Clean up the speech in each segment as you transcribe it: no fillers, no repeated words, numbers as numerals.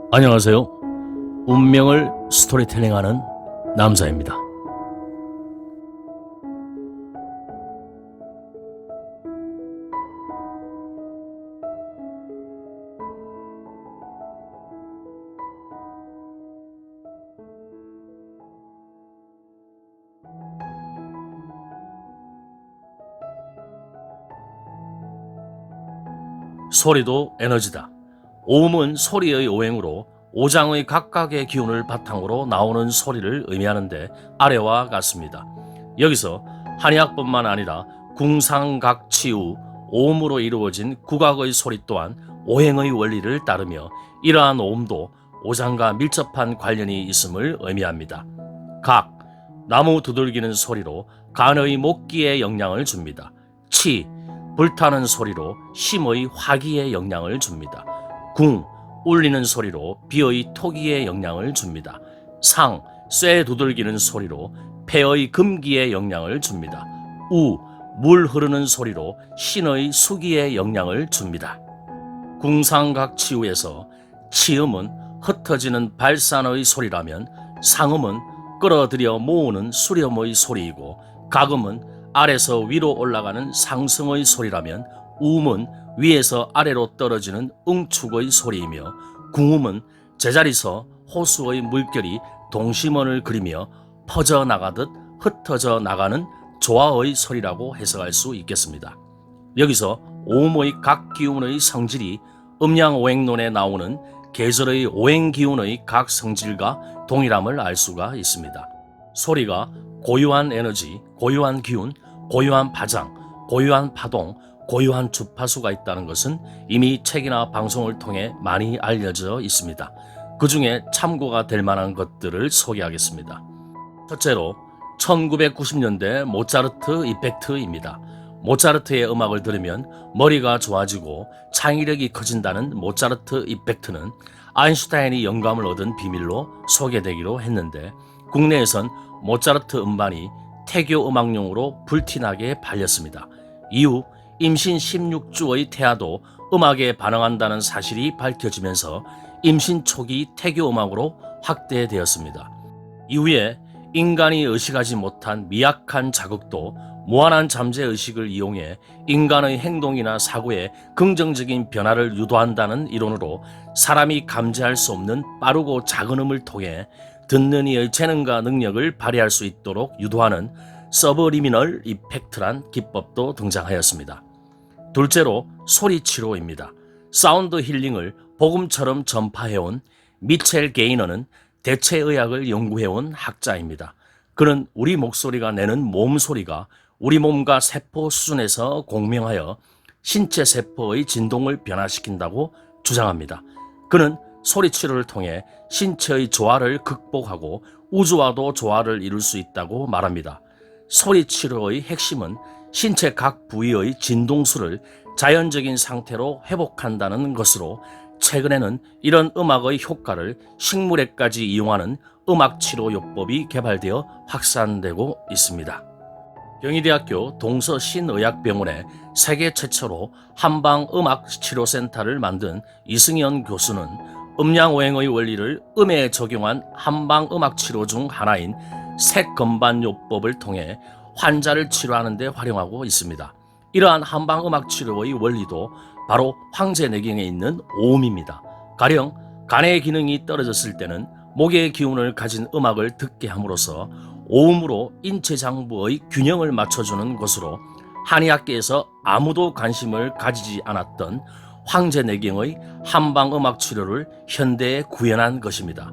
안녕하세요. 운명을 스토리텔링하는 남자입니다. 소리도 에너지다. 오음은 소리의 오행으로 오장의 각각의 기운을 바탕으로 나오는 소리를 의미하는데 아래와 같습니다. 여기서 한의학뿐만 아니라 궁상각치우 오음으로 이루어진 국악의 소리 또한 오행의 원리를 따르며 이러한 오음도 오장과 밀접한 관련이 있음을 의미합니다. 각, 나무 두들기는 소리로 간의 목기에 영향을 줍니다. 치, 불타는 소리로 심의 화기에 영향을 줍니다. 궁, 울리는 소리로 비의 토기에 영향을 줍니다. 상, 쇠 두들기는 소리로 폐의 금기에 영향을 줍니다. 우, 물 흐르는 소리로 신의 수기에 영향을 줍니다. 궁상각치우에서 치음은 흩어지는 발산의 소리라면 상음은 끌어들여 모으는 수렴의 소리이고 각음은 아래서 위로 올라가는 상승의 소리라면 우음은 위에서 아래로 떨어지는 응축의 소리이며 궁음은 제자리서 호수의 물결이 동심원을 그리며 퍼져나가듯 흩어져 나가는 조화의 소리라고 해석할 수 있겠습니다. 여기서 오음의 각 기운의 성질이 음양오행론에 나오는 계절의 오행기운의 각 성질과 동일함을 알 수가 있습니다. 소리가 고유한 에너지, 고유한 기운, 고유한 파장, 고유한 파동, 고유한 주파수가 있다는 것은 이미 책이나 방송을 통해 많이 알려져 있습니다. 그 중에 참고가 될 만한 것들을 소개하겠습니다. 첫째로 1990년대 모차르트 이펙트입니다. 모차르트의 음악을 들으면 머리가 좋아지고 창의력이 커진다는 모차르트 이펙트는 아인슈타인이 영감을 얻은 비밀로 소개되기로 했는데 국내에선 모차르트 음반이 태교 음악용으로 불티나게 팔렸습니다. 이후 임신 16주의 태아도 음악에 반응한다는 사실이 밝혀지면서 임신 초기 태교 음악으로 확대되었습니다. 이후에 인간이 의식하지 못한 미약한 자극도 무한한 잠재의식을 이용해 인간의 행동이나 사고에 긍정적인 변화를 유도한다는 이론으로 사람이 감지할 수 없는 빠르고 작은 음을 통해 듣는 이의 재능과 능력을 발휘할 수 있도록 유도하는 서브리미널 이펙트란 기법도 등장하였습니다. 둘째로 소리치료입니다. 사운드 힐링을 복음처럼 전파해온 미첼 게이너는 대체의학을 연구해온 학자입니다. 그는 우리 목소리가 내는 몸 소리가 우리 몸과 세포 수준에서 공명하여 신체 세포의 진동을 변화시킨다고 주장합니다. 그는 소리치료를 통해 신체의 조화를 극복하고 우주와도 조화를 이룰 수 있다고 말합니다. 소리치료의 핵심은 신체 각 부위의 진동수를 자연적인 상태로 회복한다는 것으로 최근에는 이런 음악의 효과를 식물에까지 이용하는 음악치료요법이 개발되어 확산되고 있습니다. 경희대학교 동서신의학병원에 세계 최초로 한방음악치료센터를 만든 이승현 교수는 음양오행의 원리를 음에 적용한 한방음악치료 중 하나인 색건반요법을 통해 환자를 치료하는 데 활용하고 있습니다. 이러한 한방음악치료의 원리도 바로 황제내경에 있는 오음입니다. 가령 간의 기능이 떨어졌을 때는 목의 기운을 가진 음악을 듣게 함으로써 오음으로 인체장부의 균형을 맞춰주는 것으로 한의학계에서 아무도 관심을 가지지 않았던 황제내경의 한방음악 치료를 현대에 구현한 것입니다.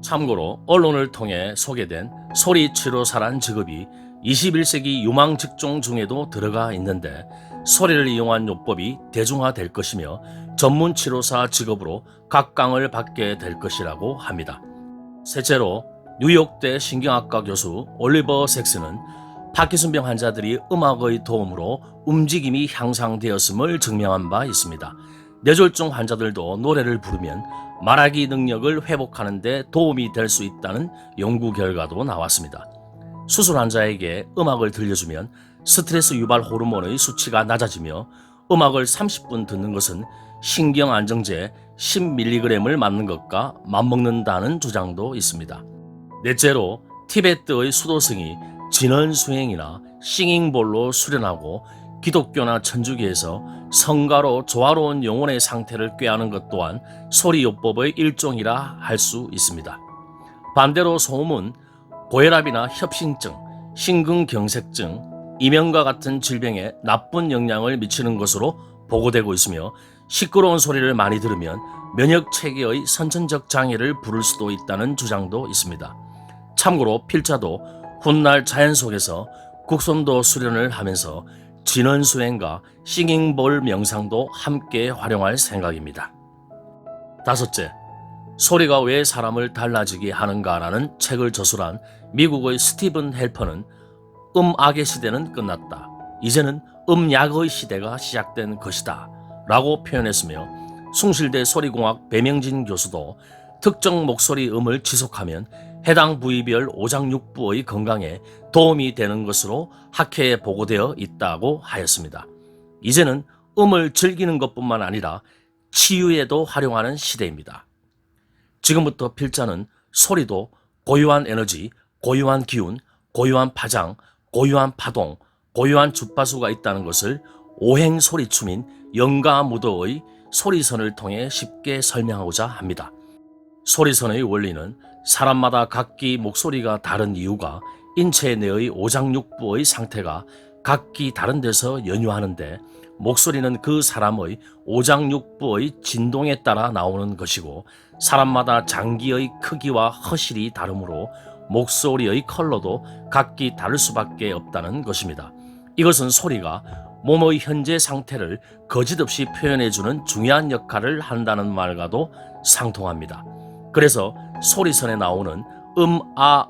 참고로 언론을 통해 소개된 소리치료사란 직업이 21세기 유망 직종 중에도 들어가 있는데 소리를 이용한 요법이 대중화될 것이며 전문 치료사 직업으로 각광을 받게 될 것이라고 합니다. 셋째로 뉴욕대 신경학과 교수 올리버 섹스는 파킨슨병 환자들이 음악의 도움으로 움직임이 향상되었음을 증명한 바 있습니다. 뇌졸중 환자들도 노래를 부르면 말하기 능력을 회복하는 데 도움이 될 수 있다는 연구 결과도 나왔습니다. 수술 환자에게 음악을 들려주면 스트레스 유발 호르몬의 수치가 낮아지며 음악을 30분 듣는 것은 신경안정제 10mg을 맞는 것과 맞먹는다는 주장도 있습니다. 넷째로 티베트의 수도승이 진언수행이나 싱잉볼로 수련하고 기독교나 천주교에서 성가로 조화로운 영혼의 상태를 꾀하는 것 또한 소리요법의 일종이라 할 수 있습니다. 반대로 소음은 고혈압이나 협심증, 심근경색증, 이명과 같은 질병에 나쁜 영향을 미치는 것으로 보고되고 있으며 시끄러운 소리를 많이 들으면 면역체계의 선천적 장애를 부를 수도 있다는 주장도 있습니다. 참고로 필자도 훗날 자연 속에서 국선도 수련을 하면서 진언수행과 싱잉볼 명상도 함께 활용할 생각입니다. 다섯째, 소리가 왜 사람을 달라지게 하는가라는 책을 저술한 미국의 스티븐 헬퍼는 음악의 시대는 끝났다. 이제는 음약의 시대가 시작된 것이다. 라고 표현했으며 숭실대 소리공학 배명진 교수도 특정 목소리 음을 지속하면 해당 부위별 오장육부의 건강에 도움이 되는 것으로 학회에 보고되어 있다고 하였습니다. 이제는 음을 즐기는 것뿐만 아니라 치유에도 활용하는 시대입니다. 지금부터 필자는 소리도 고유한 에너지, 고유한 기운, 고유한 파장, 고유한 파동, 고유한 주파수가 있다는 것을 오행소리춤인 영가무도의 소리선을 통해 쉽게 설명하고자 합니다. 소리선의 원리는 사람마다 각기 목소리가 다른 이유가 인체 내의 오장육부의 상태가 각기 다른 데서 연유하는데 목소리는 그 사람의 오장육부의 진동에 따라 나오는 것이고 사람마다 장기의 크기와 허실이 다르므로 목소리의 컬러도 각기 다를 수밖에 없다는 것입니다. 이것은 소리가 몸의 현재 상태를 거짓없이 표현해주는 중요한 역할을 한다는 말과도 상통합니다. 그래서 소리선에 나오는 아,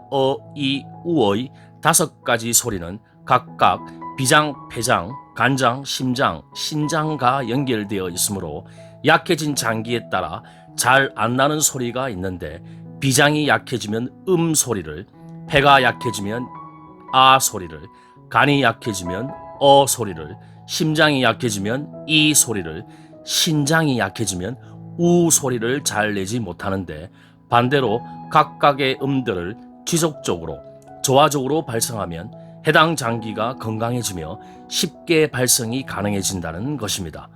이, 우의 5가지 소리는 각각 비장, 폐장, 간장, 심장, 신장과 연결되어 있으므로 약해진 장기에 따라 잘 안 나는 소리가 있는데 비장이 약해지면 소리를, 폐가 약해지면 아 소리를, 간이 약해지면 소리를, 심장이 약해지면 이 소리를, 신장이 약해지면 우 소리를 잘 내지 못하는데 반대로 각각의 음들을 지속적으로 조화적으로 발성하면 해당 장기가 건강해지며 쉽게 발성이 가능해진다는 것입니다.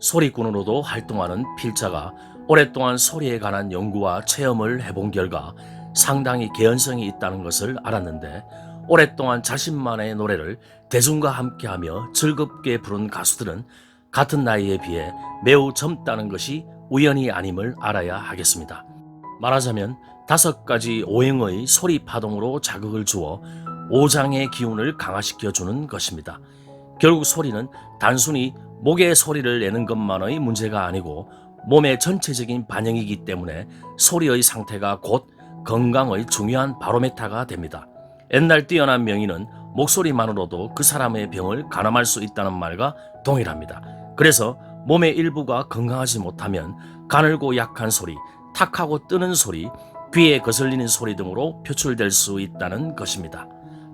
소리꾼으로도 활동하는 필자가 오랫동안 소리에 관한 연구와 체험을 해본 결과 상당히 개연성이 있다는 것을 알았는데 오랫동안 자신만의 노래를 대중과 함께하며 즐겁게 부른 가수들은 같은 나이에 비해 매우 젊다는 것이 우연이 아님을 알아야 하겠습니다. 말하자면 5가지 오행의 소리 파동으로 자극을 주어 오장의 기운을 강화시켜주는 것입니다. 결국 소리는 단순히 목의 소리를 내는 것만의 문제가 아니고 몸의 전체적인 반영이기 때문에 소리의 상태가 곧 건강의 중요한 바로메타가 됩니다. 옛날 뛰어난 명의는 목소리만으로도 그 사람의 병을 가늠할 수 있다는 말과 동일합니다. 그래서 몸의 일부가 건강하지 못하면 가늘고 약한 소리, 탁하고 뜨는 소리, 귀에 거슬리는 소리 등으로 표출될 수 있다는 것입니다.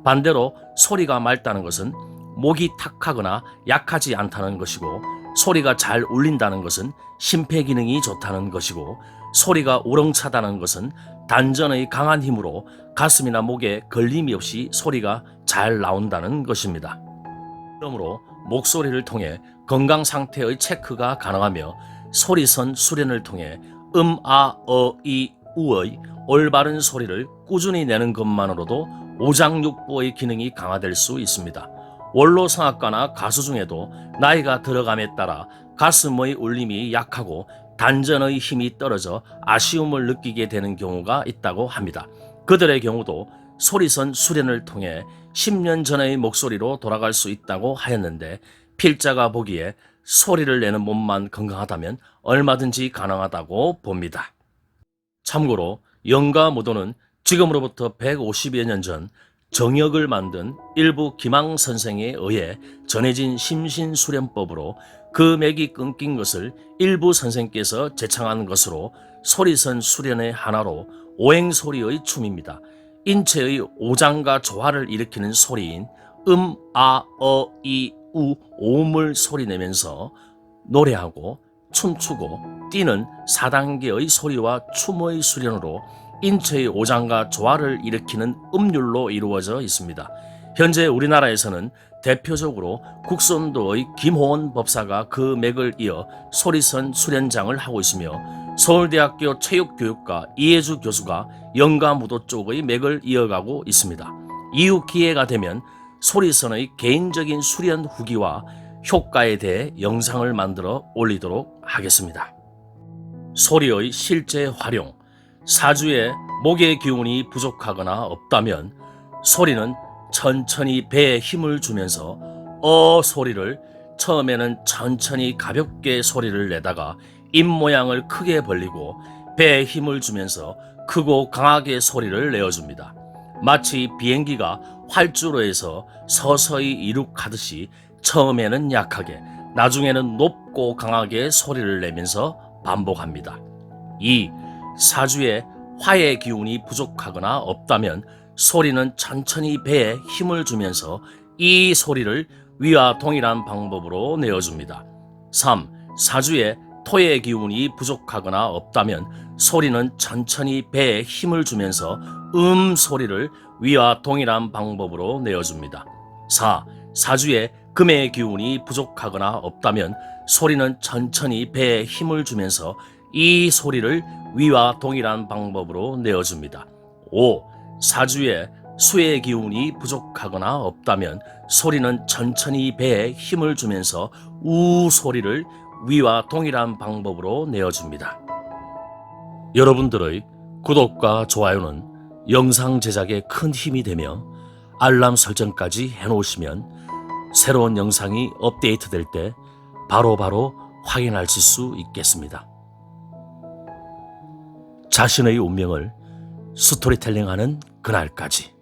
반대로 소리가 맑다는 것은 목이 탁하거나 약하지 않다는 것이고 소리가 잘 울린다는 것은 심폐기능이 좋다는 것이고 소리가 우렁차다는 것은 단전의 강한 힘으로 가슴이나 목에 걸림이 없이 소리가 잘 나온다는 것입니다. 그러므로 목소리를 통해 건강 상태의 체크가 가능하며 소리선 수련을 통해 아, 이, 우의 올바른 소리를 꾸준히 내는 것만으로도 오장육부의 기능이 강화될 수 있습니다. 원로 성악가나 가수 중에도 나이가 들어감에 따라 가슴의 울림이 약하고 단전의 힘이 떨어져 아쉬움을 느끼게 되는 경우가 있다고 합니다. 그들의 경우도 소리선 수련을 통해 10년 전의 목소리로 돌아갈 수 있다고 하였는데 필자가 보기에 소리를 내는 몸만 건강하다면 얼마든지 가능하다고 봅니다. 참고로 영가무도는 지금으로부터 150여 년 전 정역을 만든 일부 기망 선생에 의해 전해진 심신수련법으로 그 맥이 끊긴 것을 일부 선생께서 제창한 것으로 소리선 수련의 하나로 오행소리의 춤입니다. 인체의 오장과 조화를 일으키는 소리인 아, 이, 오음을 소리내면서 노래하고 춤추고 뛰는 4단계의 소리와 춤의 수련으로 인체의 오장과 조화를 일으키는 음률로 이루어져 있습니다. 현재 우리나라에서는 대표적으로 국선도의 김호원 법사가 그 맥을 이어 소리선 수련장을 하고 있으며 서울대학교 체육교육과 이해주 교수가 영가무도 쪽의 맥을 이어가고 있습니다. 이후 기회가 되면 소리선의 개인적인 수련 후기와 효과에 대해 영상을 만들어 올리도록 하겠습니다. 소리의 실제 활용. 사주에 목의 기운이 부족하거나 없다면 소리는 천천히 배에 힘을 주면서 소리를 처음에는 천천히 가볍게 소리를 내다가 입 모양을 크게 벌리고 배에 힘을 주면서 크고 강하게 소리를 내어줍니다. 마치 비행기가 활주로에서 서서히 이륙하듯이 처음에는 약하게 나중에는 높고 강하게 소리를 내면서 반복합니다. 2. 사주에 화의 기운이 부족하거나 없다면 소리는 천천히 배에 힘을 주면서 이 소리를 위와 동일한 방법으로 내어줍니다. 3. 사주에 토의 기운이 부족하거나 없다면 소리는 천천히 배에 힘을 주면서 소리를 위와 동일한 방법으로 내어줍니다. 4. 사주에 금의 기운이 부족하거나 없다면 소리는 천천히 배에 힘을 주면서 이 소리를 위와 동일한 방법으로 내어줍니다. 5. 사주에 수의 기운이 부족하거나 없다면 소리는 천천히 배에 힘을 주면서 우 소리를 위와 동일한 방법으로 내어줍니다. 여러분들의 구독과 좋아요는 영상 제작에 큰 힘이 되며 알람 설정까지 해놓으시면 새로운 영상이 업데이트될 때 바로바로 확인하실 수 있겠습니다. 자신의 운명을 스토리텔링하는 그날까지.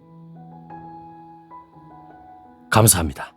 감사합니다.